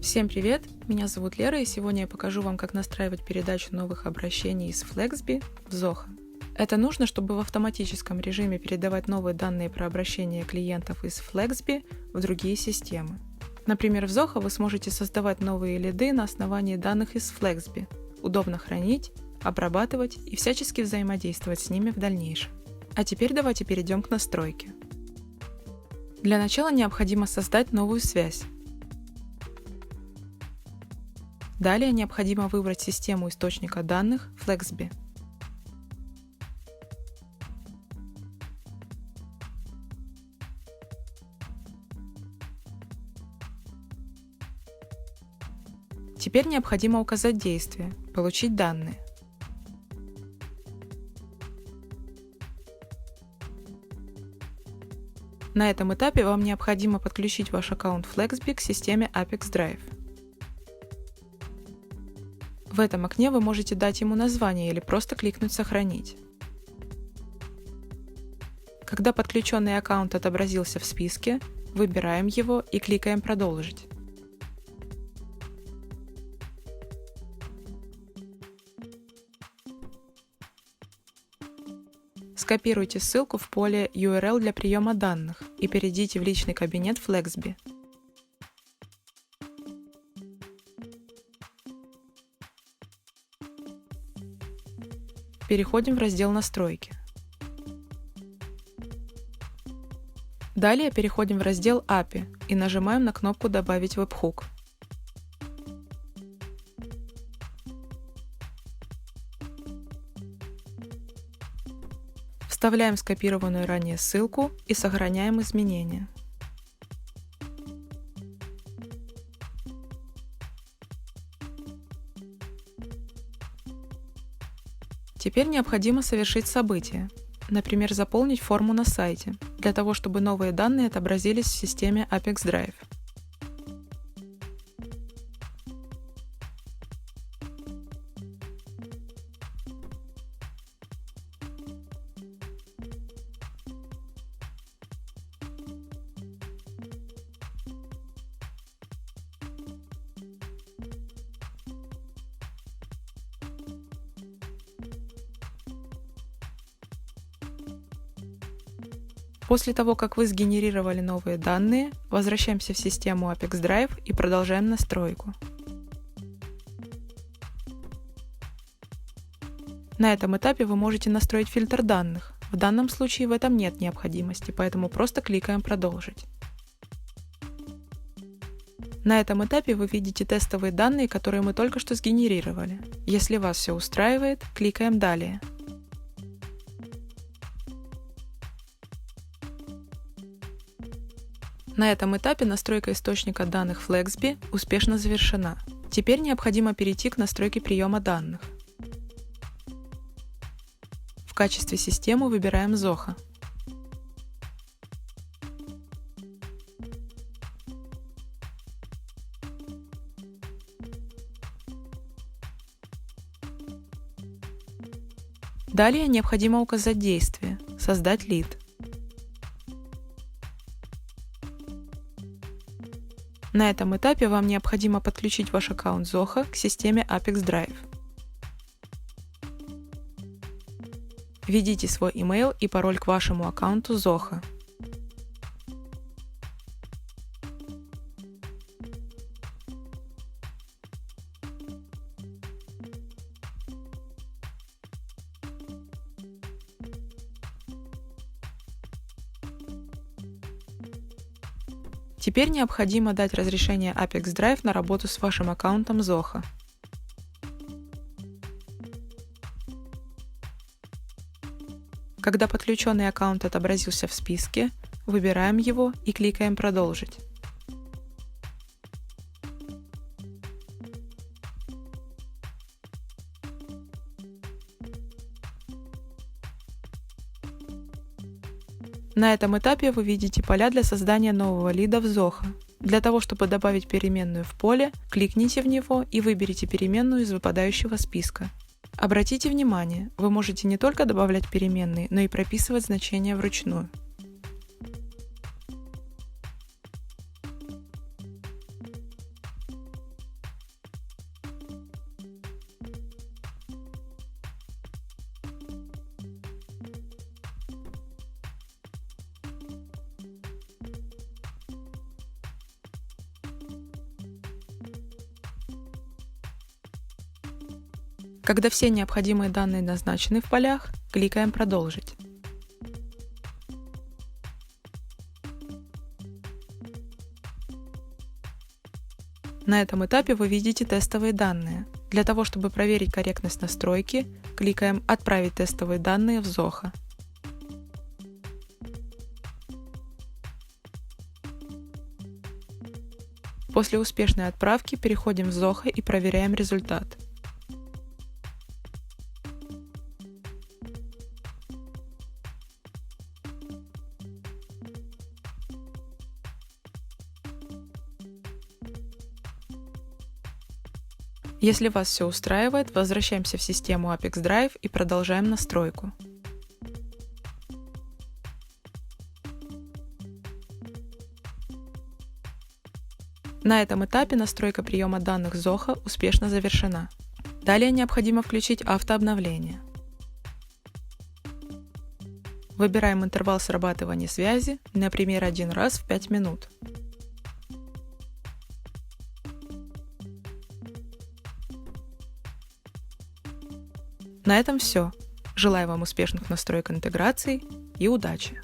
Всем привет! Меня зовут Лера, и сегодня я покажу вам, как настраивать передачу новых обращений из Flexby в Zoho. Это нужно, чтобы в автоматическом режиме передавать новые данные про обращения клиентов из Flexby в другие системы. Например, в Zoho вы сможете создавать новые лиды на основании данных из Flexby, удобно хранить, обрабатывать и всячески взаимодействовать с ними в дальнейшем. А теперь давайте перейдем к настройке. Для начала необходимо создать новую связь. Далее необходимо выбрать систему источника данных Flexby. Теперь необходимо указать действие «Получить данные». На этом этапе вам необходимо подключить ваш аккаунт Flexby к системе Apex Drive. В этом окне вы можете дать ему название или просто кликнуть «Сохранить». Когда подключенный аккаунт отобразился в списке, выбираем его и кликаем «Продолжить». Скопируйте ссылку в поле URL для приема данных и перейдите в личный кабинет Flexby. Переходим в раздел «Настройки». Далее переходим в раздел API и нажимаем на кнопку «Добавить веб-хук». Вставляем скопированную ранее ссылку и сохраняем изменения. Теперь необходимо совершить событие, например, заполнить форму на сайте, для того, чтобы новые данные отобразились в системе Apex Drive. После того, как вы сгенерировали новые данные, возвращаемся в систему Apex Drive и продолжаем настройку. На этом этапе вы можете настроить фильтр данных. В данном случае в этом нет необходимости, поэтому просто кликаем «Продолжить». На этом этапе вы видите тестовые данные, которые мы только что сгенерировали. Если вас все устраивает, кликаем «Далее». На этом этапе настройка источника данных Flexby успешно завершена. Теперь необходимо перейти к настройке приема данных. В качестве системы выбираем Zoho. Далее необходимо указать действие «Создать лид». На этом этапе вам необходимо подключить ваш аккаунт Zoho к системе Apex Drive. Введите свой email и пароль к вашему аккаунту Zoho. Теперь необходимо дать разрешение Apex Drive на работу с вашим аккаунтом Zoho. Когда подключенный аккаунт отобразился в списке, выбираем его и кликаем «Продолжить». На этом этапе вы видите поля для создания нового лида в Zoho. Для того, чтобы добавить переменную в поле, кликните в него и выберите переменную из выпадающего списка. Обратите внимание, вы можете не только добавлять переменные, но и прописывать значения вручную. Когда все необходимые данные назначены в полях, кликаем «Продолжить». На этом этапе вы видите тестовые данные. Для того, чтобы проверить корректность настройки, кликаем «Отправить тестовые данные в Zoho». После успешной отправки переходим в Zoho и проверяем результат. Если вас все устраивает, возвращаемся в систему Apex Drive и продолжаем настройку. На этом этапе настройка приема данных Zoho успешно завершена. Далее необходимо включить автообновление. Выбираем интервал срабатывания связи, например, 1 раз в 5 минут. На этом все. Желаю вам успешных настроек интеграции и удачи!